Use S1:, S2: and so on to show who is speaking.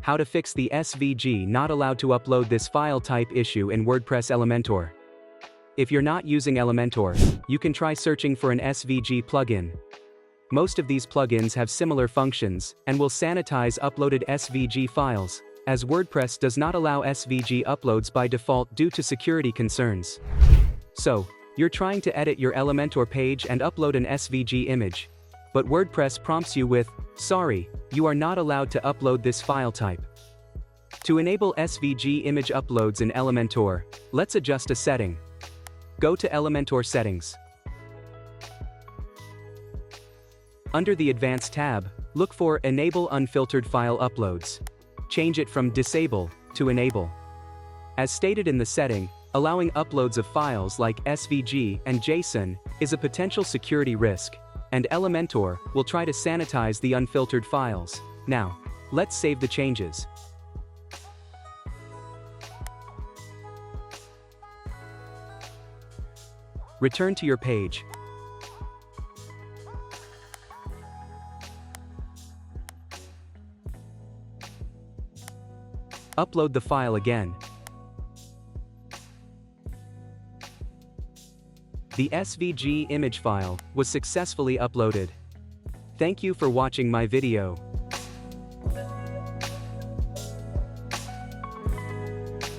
S1: How to fix the SVG not allowed to upload this file type issue in WordPress Elementor. If you're not using Elementor, you can try searching for an SVG plugin. Most of these plugins have similar functions and will sanitize uploaded SVG files, as WordPress does not allow SVG uploads by default due to security concerns. So, you're trying to edit your Elementor page and upload an SVG image, but WordPress prompts you with, "Sorry, you are not allowed to upload this file type." To enable SVG image uploads in Elementor, let's adjust a setting. Go to Elementor Settings. Under the Advanced tab, look for Enable Unfiltered File Uploads. Change it from Disable to Enable. As stated in the setting, allowing uploads of files like SVG and JSON is a potential security risk, and Elementor will try to sanitize the unfiltered files. Now, let's save the changes. Return to your page. Upload the file again. The SVG image file was successfully uploaded. Thank you for watching my video.